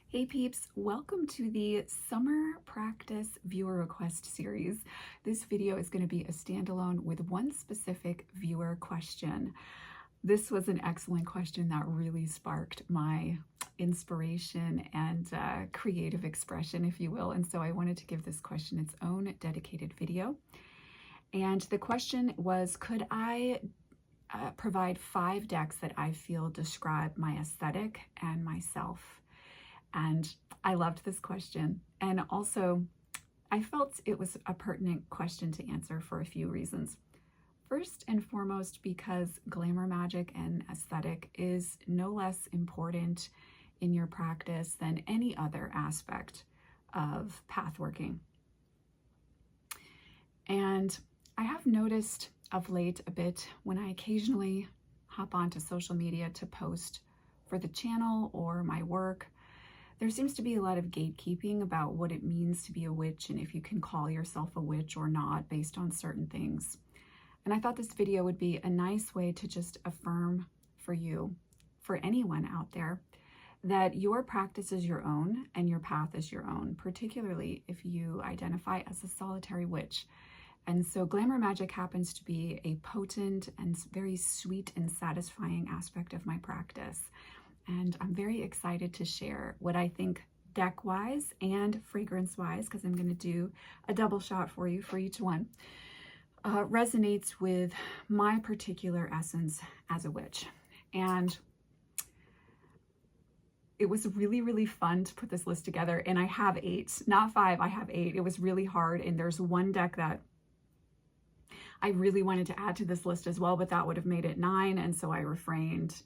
Hey peeps, welcome to the Summer Practice Viewer Request Series. This video is going to be a standalone with one specific viewer question. This was an excellent question that really sparked my inspiration and creative expression, if you will. And so I wanted to give this question its own dedicated video. And the question was, could I provide 5 decks that I feel describe my aesthetic and myself? And I loved this question. And also, I felt it was a pertinent question to answer for a few reasons. First and foremost, because glamour magic and aesthetic is no less important in your practice than any other aspect of pathworking. And I have noticed of late a bit when I occasionally hop onto social media to post for the channel or my work, there seems to be a lot of gatekeeping about what it means to be a witch and if you can call yourself a witch or not based on certain things. And I thought this video would be a nice way to just affirm for you, for anyone out there, that your practice is your own and your path is your own, particularly if you identify as a solitary witch. And so glamour magic happens to be a potent and very sweet and satisfying aspect of my practice. And I'm very excited to share what I think deck-wise and fragrance-wise, because I'm going to do a double shot for you for each one, resonates with my particular essence as a witch. And it was really, really fun to put this list together. And I have 8, not 5, I have 8. It was really hard. And there's one deck that I really wanted to add to this list as well, but that would have made it 9. And so I refrained.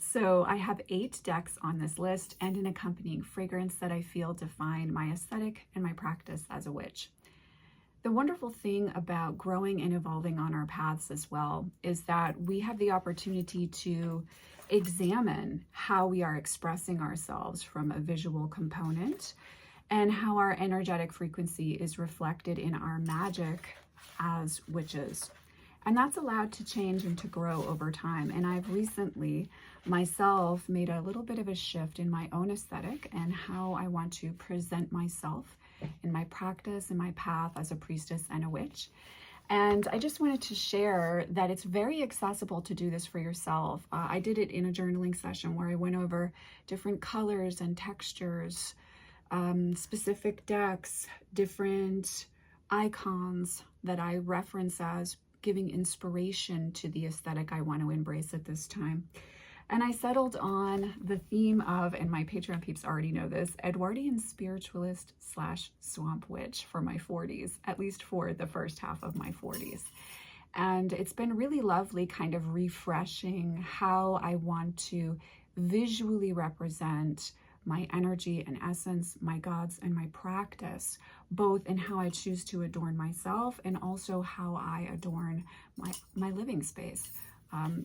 So I have 8 decks on this list and an accompanying fragrance that I feel define my aesthetic and my practice as a witch. The wonderful thing about growing and evolving on our paths as well is that we have the opportunity to examine how we are expressing ourselves from a visual component and how our energetic frequency is reflected in our magic as witches. And that's allowed to change and to grow over time. And I've recently myself made a little bit of a shift in my own aesthetic and how I want to present myself in my practice and my path as a priestess and a witch. And I just wanted to share that it's very accessible to do this for yourself. I did it in a journaling session where I went over different colors and textures, specific decks, different icons that I reference as giving inspiration to the aesthetic I want to embrace at this time. And I settled on the theme of, and my Patreon peeps already know this, Edwardian spiritualist / swamp witch for my 40s, at least for the first half of my 40s. And it's been really lovely kind of refreshing how I want to visually represent my energy and essence, my gods, and my practice, both in how I choose to adorn myself and also how I adorn my living space.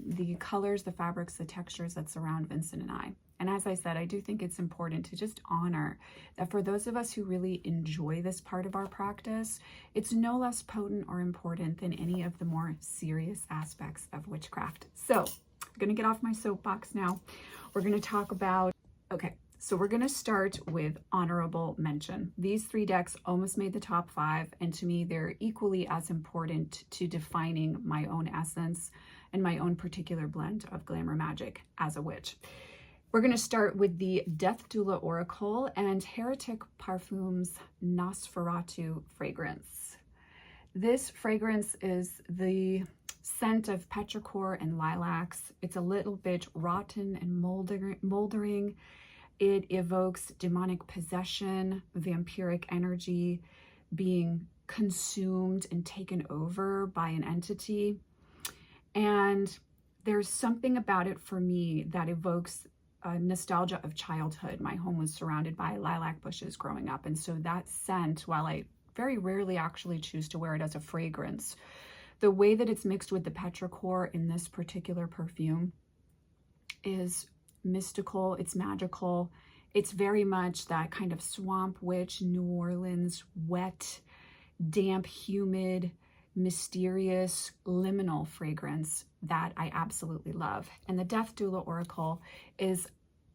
The colors, the fabrics, the textures that surround Vincent and I. And as I said, I do think it's important to just honor that for those of us who really enjoy this part of our practice, it's no less potent or important than any of the more serious aspects of witchcraft. So I'm going to get off my soapbox now. We're going to talk about, okay. So we're going to start with honorable mention. These 3 decks almost made the top 5, and to me, they're equally as important to defining my own essence and my own particular blend of glamour magic as a witch. We're going to start with the Death Doula Oracle and Heretic Parfum's Nosferatu fragrance. This fragrance is the scent of petrichor and lilacs. It's a little bit rotten and moldering. It evokes demonic possession, vampiric energy, being consumed and taken over by an entity. And there's something about it for me that evokes a nostalgia of childhood. My home was surrounded by lilac bushes growing up. And so that scent, while I very rarely actually choose to wear it as a fragrance, the way that it's mixed with the petrichor in this particular perfume is mystical, it's magical. It's very much that kind of swamp witch, New Orleans, wet, damp, humid, mysterious, liminal fragrance that I absolutely love. And the Death Doula Oracle is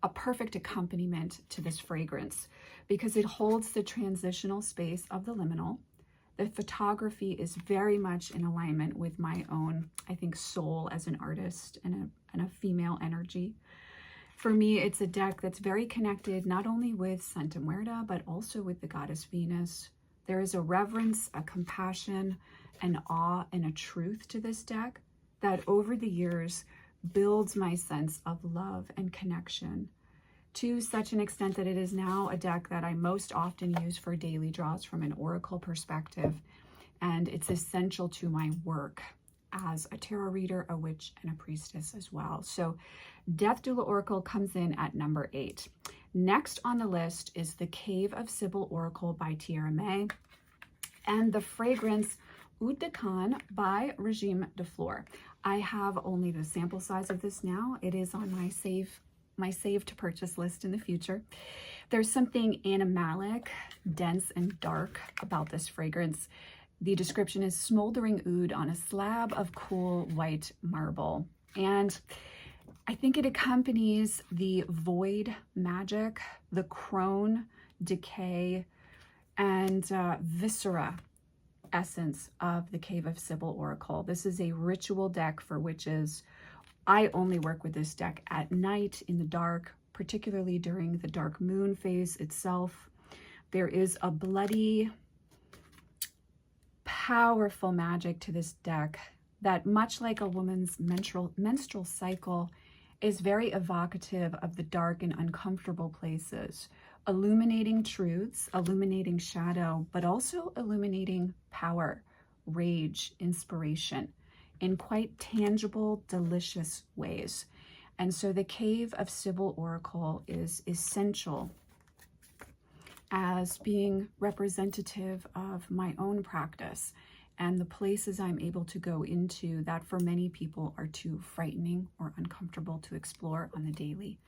a perfect accompaniment to this fragrance because it holds the transitional space of the liminal. The photography is very much in alignment with my own, I think, soul as an artist and a female energy. For me, it's a deck that's very connected not only with Santa Muerta, but also with the goddess Venus. There is a reverence, a compassion, an awe, and a truth to this deck that over the years builds my sense of love and connection to such an extent that it is now a deck that I most often use for daily draws from an oracle perspective. And it's essential to my work as a tarot reader, a witch, and a priestess as well. So Death Doula Oracle comes in at number 8. Next on the list is the Cave of Sybil Oracle by Tiera May and the fragrance Utakon by Regime de Fleur. I have only the sample size of this now. It is on my save to purchase list in the future. There's something animalic, dense, and dark about this fragrance. The description is smoldering oud on a slab of cool white marble. And I think it accompanies the void magic, the crone, decay, and viscera essence of the Cave of Sybil Oracle. This is a ritual deck for witches. I only work with this deck at night in the dark, particularly during the dark moon phase itself. There is a bloody, powerful magic to this deck that, much like a woman's menstrual cycle, is very evocative of the dark and uncomfortable places, illuminating truths, illuminating shadow, but also illuminating power, rage, inspiration in quite tangible, delicious ways. And so the Cave of Sybil Oracle is essential as being representative of my own practice and the places I'm able to go into that for many people are too frightening or uncomfortable to explore on the daily.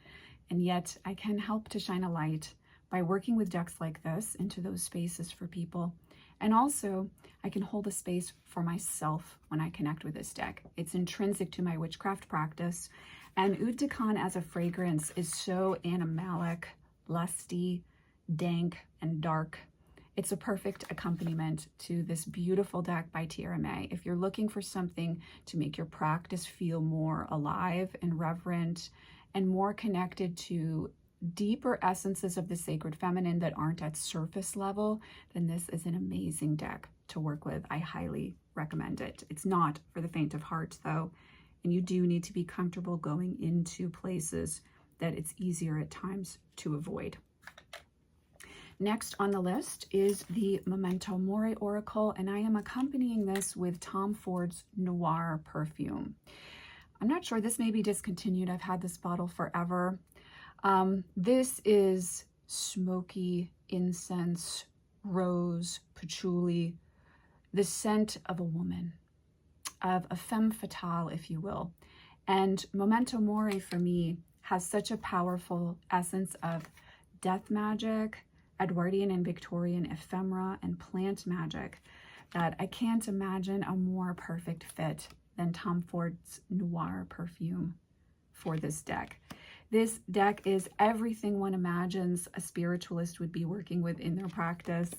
And yet I can help to shine a light by working with decks like this into those spaces for people. And also I can hold a space for myself when I connect with this deck. It's intrinsic to my witchcraft practice. And Oud de Con as a fragrance is so animalic, lusty, dank, and dark. It's a perfect accompaniment to this beautiful deck by Tiera May. If you're looking for something to make your practice feel more alive and reverent and more connected to deeper essences of the sacred feminine that aren't at surface level, then this is an amazing deck to work with. I highly recommend it. It's not for the faint of heart though, and you do need to be comfortable going into places that it's easier at times to avoid. Next on the list is the Memento Mori Oracle, and I am accompanying this with Tom Ford's Noir perfume. I'm not sure, this may be discontinued. I've had this bottle forever. This is smoky incense, rose, patchouli, the scent of a woman, of a femme fatale, if you will. And Memento Mori for me has such a powerful essence of death magic, Edwardian and Victorian ephemera, and plant magic that I can't imagine a more perfect fit than Tom Ford's Noir perfume for this deck. This deck is everything one imagines a spiritualist would be working with in their practice.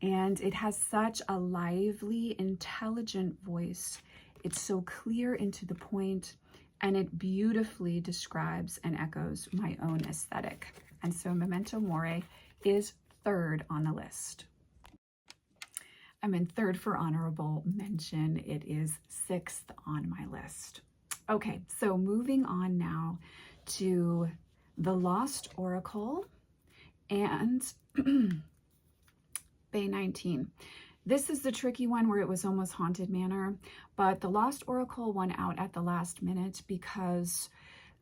And it has such a lively, intelligent voice. It's so clear and to the point, and it beautifully describes and echoes my own aesthetic. And so Memento Mori is third on the list. I'm in third for honorable mention. It is 6th on my list. Okay, so moving on now to the Lost Oracle and Bae 19. This is the tricky one where it was almost Haunted Manor, but the Lost Oracle won out at the last minute because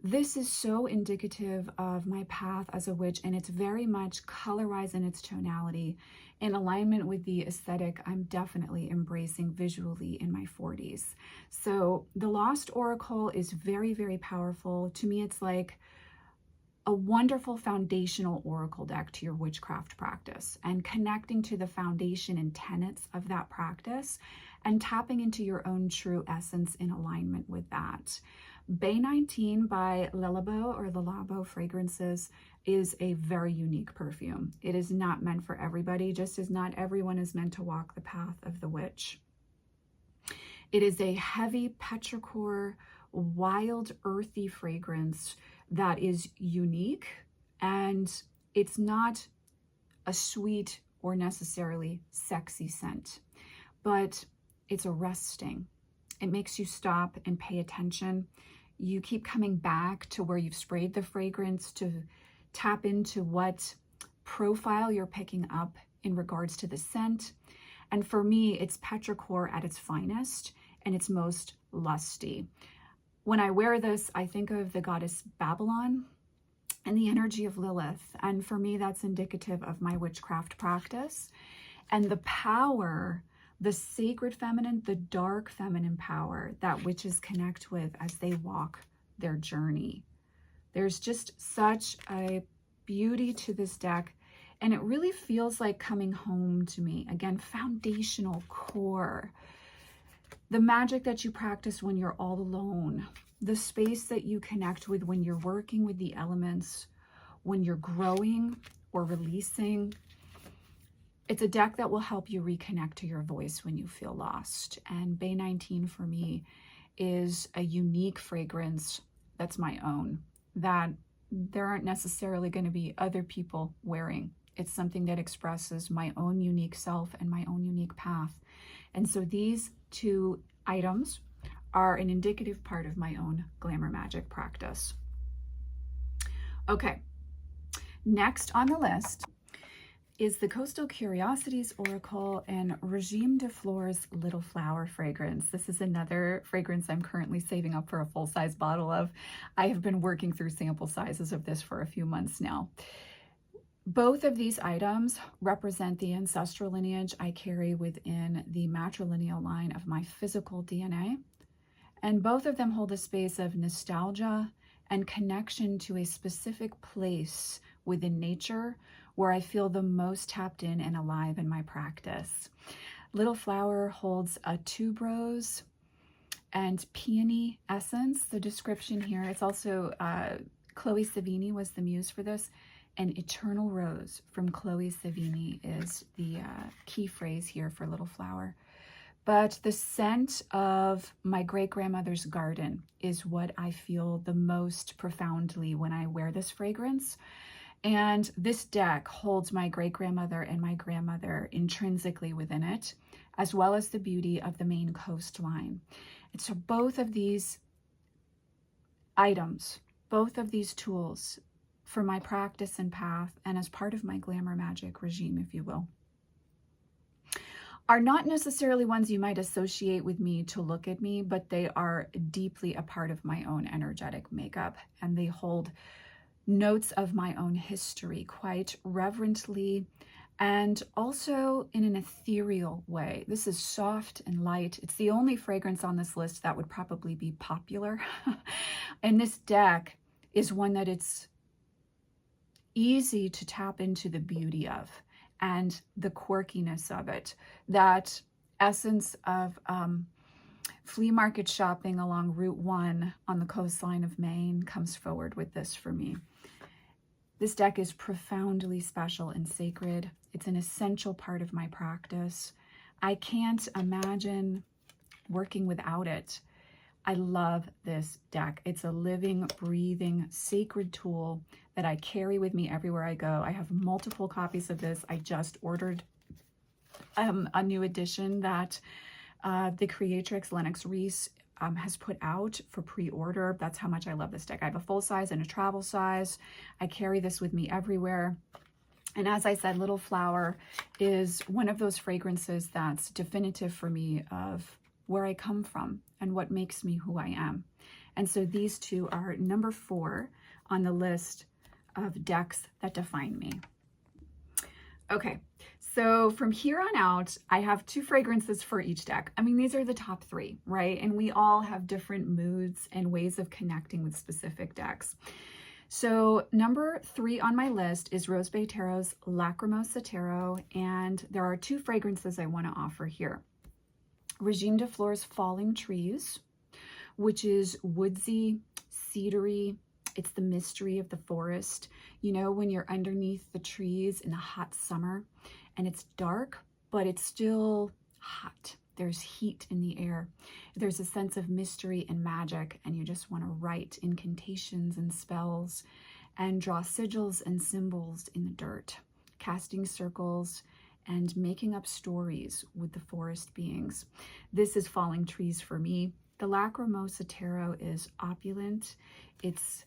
this is so indicative of my path as a witch, and it's very much colorized in its tonality in alignment with the aesthetic I'm definitely embracing visually in my 40s. So the Lost Oracle is very, very powerful. To me, it's like a wonderful foundational oracle deck to your witchcraft practice and connecting to the foundation and tenets of that practice and tapping into your own true essence in alignment with that. Bae 19 by Labo or the Labo Fragrances is a very unique perfume. It is not meant for everybody, just as not everyone is meant to walk the path of the witch. It is a heavy petrichor, wild, earthy fragrance that is unique, and it's not a sweet or necessarily sexy scent, but it's arresting. It makes you stop and pay attention. You keep coming back to where you've sprayed the fragrance to tap into what profile you're picking up in regards to the scent. And for me, it's petrichor at its finest and its most lusty. When I wear this, I think of the goddess Babylon and the energy of Lilith. And for me, that's indicative of my witchcraft practice and the power, the sacred feminine, the dark feminine power that witches connect with as they walk their journey. There's just such a beauty to this deck, and it really feels like coming home to me. Again, foundational core. The magic that you practice when you're all alone. The space that you connect with when you're working with the elements, when you're growing or releasing. It's a deck that will help you reconnect to your voice when you feel lost. And Bae 19 for me is a unique fragrance that's my own, that there aren't necessarily going to be other people wearing. It's something that expresses my own unique self and my own unique path. And so these two items are an indicative part of my own glamour magic practice. Okay, next on the list is the Coastal Curiosities Oracle and Regime de Fleurs Little Flower fragrance. This is another fragrance I'm currently saving up for a full-size bottle of. I have been working through sample sizes of this for a few months now. Both of these items represent the ancestral lineage I carry within the matrilineal line of my physical DNA. And both of them hold a space of nostalgia and connection to a specific place within nature where I feel the most tapped in and alive in my practice. Little Flower holds a tuberose and peony essence. The description here, it's also, Chloe Savini was the muse for this. An eternal rose from Chloe Savini is the key phrase here for Little Flower. But the scent of my great-grandmother's garden is what I feel the most profoundly when I wear this fragrance. And this deck holds my great-grandmother and my grandmother intrinsically within it, as well as the beauty of the Maine coastline. And so both of these items, both of these tools for my practice and path, and as part of my glamour magic regime, if you will, are not necessarily ones you might associate with me to look at me, but they are deeply a part of my own energetic makeup, and they hold notes of my own history quite reverently and also in an ethereal way. This is soft and light. It's the only fragrance on this list that would probably be popular. And this deck is one that it's easy to tap into the beauty of and the quirkiness of it. That essence of flea market shopping along Route 1 on the coastline of Maine comes forward with this for me. This deck is profoundly special and sacred. It's an essential part of my practice. I can't imagine working without it. I love this deck. It's a living, breathing, sacred tool that I carry with me everywhere I go. I have multiple copies of this. I just ordered a new edition that the creatrix Lennox Reese has put out for pre-order. That's how much I love this deck. I have a full size and a travel size. I carry this with me everywhere. And as I said, Little Flower is one of those fragrances that's definitive for me of where I come from and what makes me who I am. And so these two are number 4 on the list of decks that define me. Okay, so from here on out, I have 2 fragrances for each deck. I mean, these are the top 3, right? And we all have different moods and ways of connecting with specific decks. So number 3 on my list is Rose Bae Tarot's Lacrimosa Tarot, and there are 2 fragrances I want to offer here. Regime de Fleurs Falling Trees, which is woodsy, cedary. It's the mystery of the forest. You know, when you're underneath the trees in the hot summer and it's dark, but it's still hot. There's heat in the air. There's a sense of mystery and magic, and you just want to write incantations and spells and draw sigils and symbols in the dirt, casting circles and making up stories with the forest beings. This is falling trees for me. The Lacrimosa Tarot is opulent. It's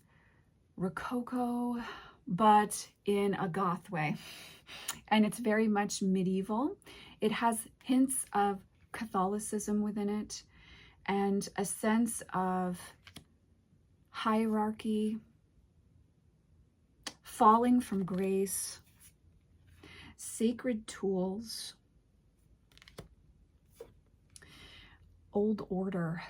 Rococo, but in a goth way. And it's very much medieval. It has hints of Catholicism within it and a sense of hierarchy, falling from grace, sacred tools, old order,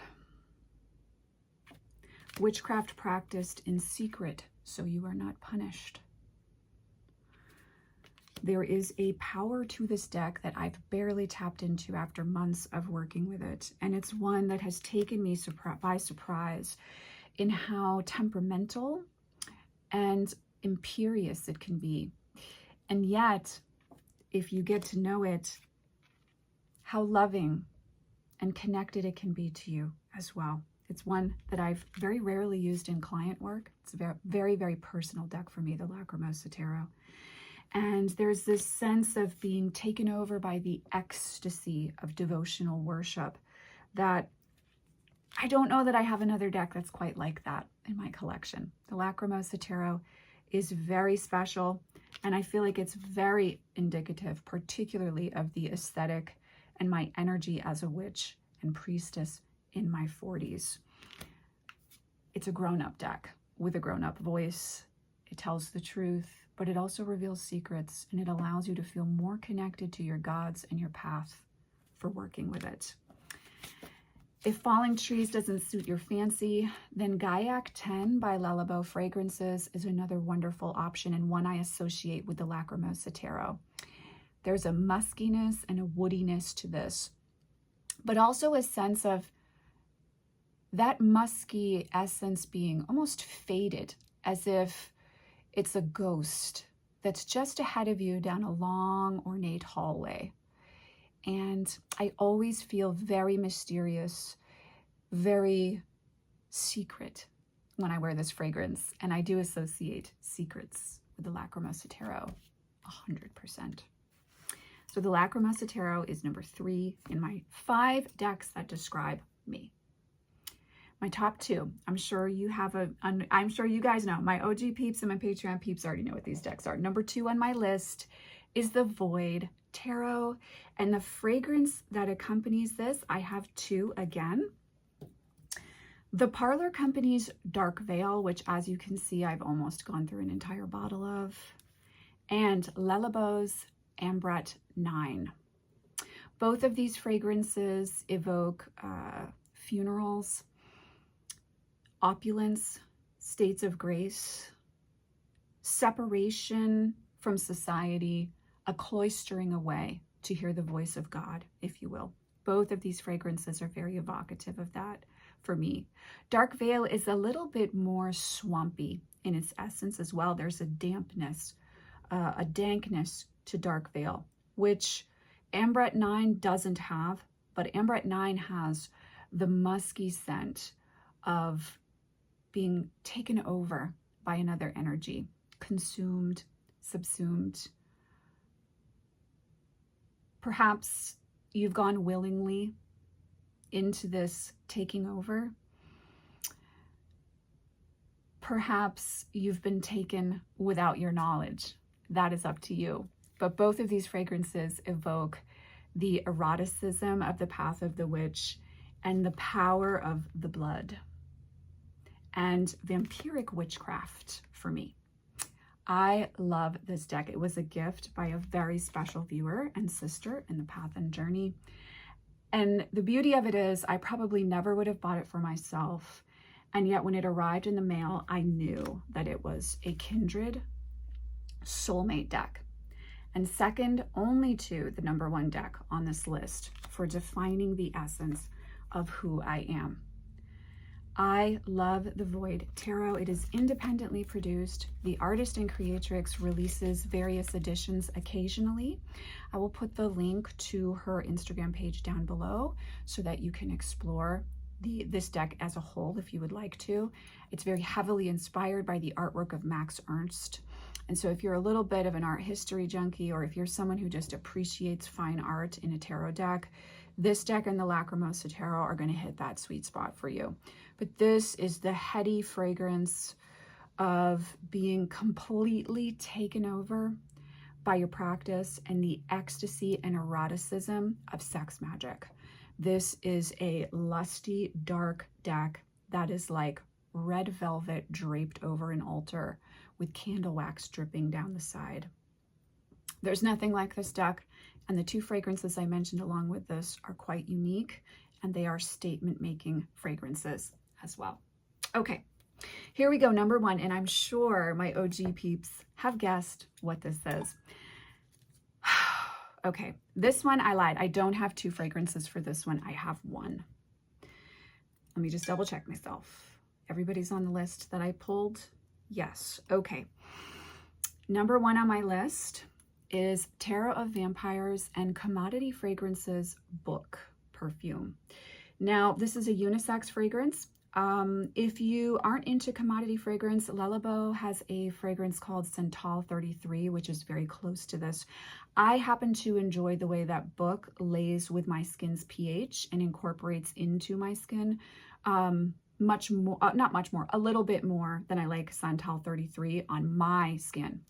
witchcraft practiced in secret so you are not punished. There is a power to this deck that I've barely tapped into after months of working with it. And it's one that has taken me by surprise in how temperamental and imperious it can be. And yet, if you get to know it, how loving and connected it can be to you as well. It's one that I've very rarely used in client work. It's a very, very personal deck for me, the Lacrimosa Tarot. And there's this sense of being taken over by the ecstasy of devotional worship that I don't know that I have another deck that's quite like that in my collection. The Lacrimosa Tarot is very special, and I feel like it's very indicative, particularly of the aesthetic and my energy as a witch and priestess in my 40s. It's a grown-up deck with a grown-up voice. It tells the truth, but it also reveals secrets, and it allows you to feel more connected to your gods and your path for working with it. If Falling Trees doesn't suit your fancy, then Gaiac 10 by Labo Fragrances is another wonderful option, and one I associate with the Lacrimosa Tarot. There's a muskiness and a woodiness to this, but also a sense of that musky essence being almost faded, as if it's a ghost that's just ahead of you down a long, ornate hallway. And I always feel very mysterious, very secret when I wear this fragrance. And I do associate secrets with the Lacrimosa Tarot 100%. So the Lacrimosa Tarot is number 3 in my 5 decks that describe me. My top 2, I'm sure you guys know, my OG peeps and my Patreon peeps already know what these decks are. Number 2 on my list is the Void Tarot, and the fragrance that accompanies this, I have 2 again. The Parlour Company's Dark Veil, which as you can see, I've almost gone through an entire bottle of, and Labo's Ambrette 9. Both of these fragrances evoke funerals, opulence, states of grace, separation from society, a cloistering away to hear the voice of God, if you will. Both of these fragrances are very evocative of that for me. Dark Veil is a little bit more swampy in its essence as well. There's a dampness, a dankness to Dark Veil, which Ambrette 9 doesn't have, but Ambrette 9 has the musky scent of being taken over by another energy, consumed, subsumed. Perhaps you've gone willingly into this taking over. Perhaps you've been taken without your knowledge. That is up to you. But both of these fragrances evoke the eroticism of the path of the witch and the power of the blood and vampiric witchcraft for me. I love this deck. It was a gift by a very special viewer and sister in the path and journey. And the beauty of it is I probably never would have bought it for myself. And yet when it arrived in the mail, I knew that it was a kindred soulmate deck. And second only to the number 1 deck on this list for defining the essence of who I am. I love the Void Tarot. It is independently produced. The artist and creatrix releases various editions occasionally. I will put the link to her Instagram page down below so that you can explore this deck as a whole if you would like to. It's very heavily inspired by the artwork of Max Ernst. And so if you're a little bit of an art history junkie, or if you're someone who just appreciates fine art in a tarot deck, this deck and the Lacrimosa Tarot are going to hit that sweet spot for you. But this is the heady fragrance of being completely taken over by your practice and the ecstasy and eroticism of sex magic. This is a lusty, dark deck that is like red velvet draped over an altar with candle wax dripping down the side. There's nothing like this deck, and the two fragrances I mentioned along with this are quite unique, and they are statement-making fragrances as well. Okay, here we go, number one, and I'm sure my OG peeps have guessed what this is. Okay, this one I lied. I don't have two fragrances for this one. I have one. Let me just double check myself. Everybody's on the list that I pulled? Yes. Okay. Number one on my list is Tarot of Vampires and Commodity Fragrances Book Perfume. Now, this is a unisex fragrance. If you aren't into commodity fragrance, Labo has a fragrance called Santal 33, which is very close to this. I happen to enjoy the way that book lays with my skin's pH and incorporates into my skin much more, not much more, a little bit more than I like Santal 33 on my skin.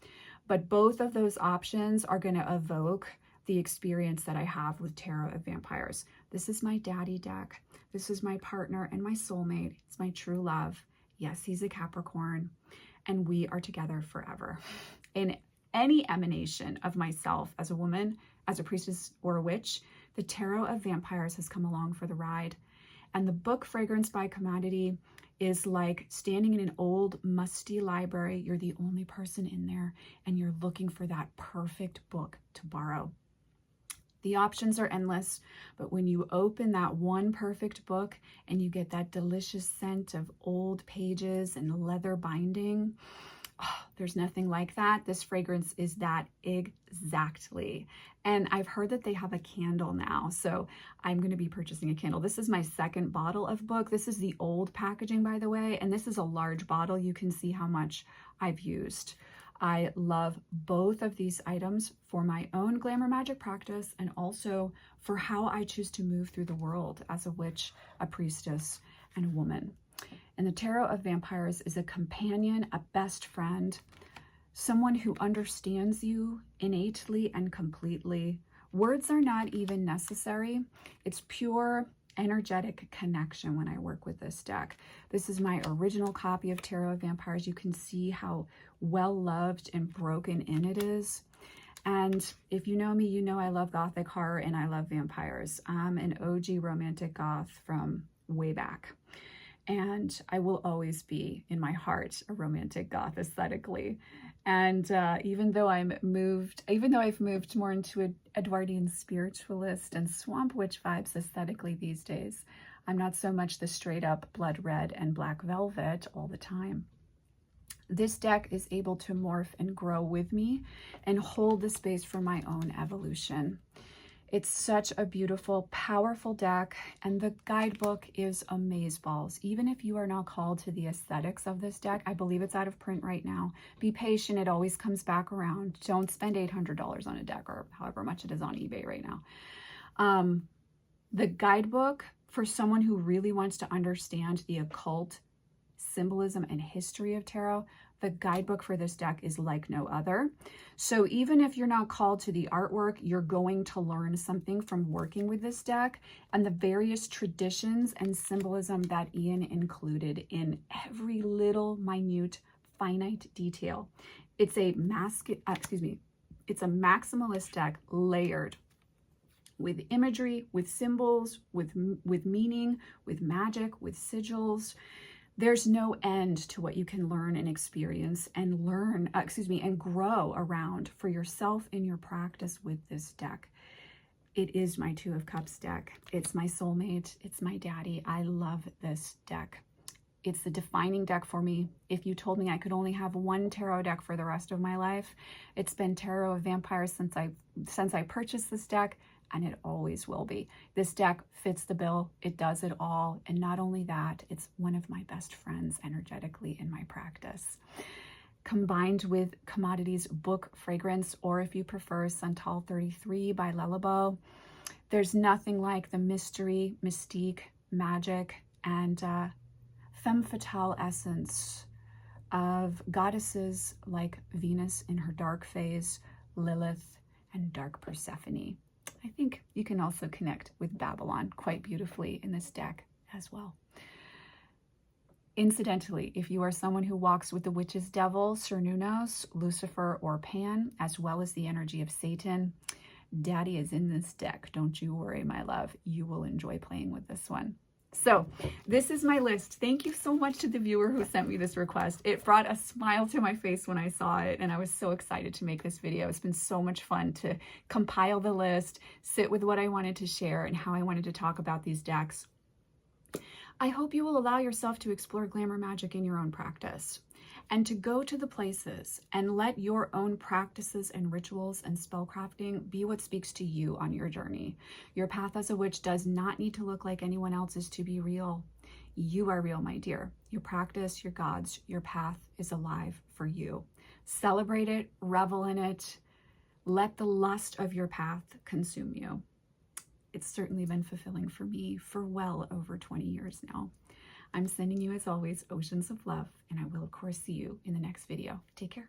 But both of those options are going to evoke the experience that I have with Tarot of Vampires. This is my daddy deck. This is my partner and my soulmate. It's my true love. Yes, he's a Capricorn, and we are together forever. In any emanation of myself as a woman, as a priestess or a witch, the Tarot of Vampires has come along for the ride. And the book fragrance by Commodity is like standing in an old musty library. You're the only person in there, and you're looking for that perfect book to borrow. The options are endless, but when you open that one perfect book and you get that delicious scent of old pages and leather binding, oh, there's nothing like that. This fragrance is that exactly. And I've heard that they have a candle now, so I'm going to be purchasing a candle. This is my second bottle of book. This is the old packaging, by the way, and this is a large bottle. You can see how much I've used. I love both of these items for my own glamour magic practice and also for how I choose to move through the world as a witch, a priestess, and a woman. And the Tarot of Vampires is a companion, a best friend, someone who understands you innately and completely. Words are not even necessary. It's pure energetic connection when I work with this deck. This is my original copy of Tarot of Vampires. You can see how well loved and broken in it is. And if you know me, you know I love gothic horror and I love vampires. I'm an OG romantic goth from way back. And I will always be, in my heart, a romantic goth aesthetically. And even though I've moved more into an Edwardian spiritualist and swamp witch vibes aesthetically these days, I'm not so much the straight up blood red and black velvet all the time. This deck is able to morph and grow with me and hold the space for my own evolution. It's such a beautiful, powerful deck, and the guidebook is amazeballs. Even if you are not called to the aesthetics of this deck, I believe it's out of print right now. Be patient, it always comes back around. Don't spend $800 on a deck or however much it is on eBay right now. The guidebook, for someone who really wants to understand the occult symbolism and history of tarot, the guidebook for this deck is like no other. So even if you're not called to the artwork, you're going to learn something from working with this deck and the various traditions and symbolism that Ian included in every little minute finite detail. It's a maximalist deck layered with imagery, with symbols, with meaning, with magic, with sigils. There's no end to what you can learn and experience and and grow around for yourself in your practice with this deck. It is my Two of Cups deck. It's my soulmate. It's my daddy. I love this deck. It's the defining deck for me. If you told me I could only have one tarot deck for the rest of my life, it's been Tarot of Vampires since I purchased this deck, and it always will be. This deck fits the bill. It does it all. And not only that, it's one of my best friends energetically in my practice. Combined with Commodities Book Fragrance, or if you prefer, Santal 33 by Labo, there's nothing like the mystery, mystique, magic, and femme fatale essence of goddesses like Venus in her dark phase, Lilith, and dark Persephone. I think you can also connect with Babylon quite beautifully in this deck as well. Incidentally, if you are someone who walks with the witch's devil, Cernunnos, Lucifer, or Pan, as well as the energy of Satan, Daddy is in this deck. Don't you worry, my love. You will enjoy playing with this one. So this is my list. Thank you so much to the viewer who sent me this request. It brought a smile to my face when I saw it, and I was so excited to make this video. It's been so much fun to compile the list, sit with what I wanted to share and how I wanted to talk about these decks. I hope you will allow yourself to explore glamour magic in your own practice, and to go to the places and let your own practices and rituals and spellcrafting be what speaks to you on your journey. Your path as a witch does not need to look like anyone else's to be real. You are real, my dear. Your practice, your gods, your path is alive for you. Celebrate it, revel in it. Let the lust of your path consume you. It's certainly been fulfilling for me for well over 20 years now. I'm sending you, as always, oceans of love, and I will, of course, see you in the next video. Take care.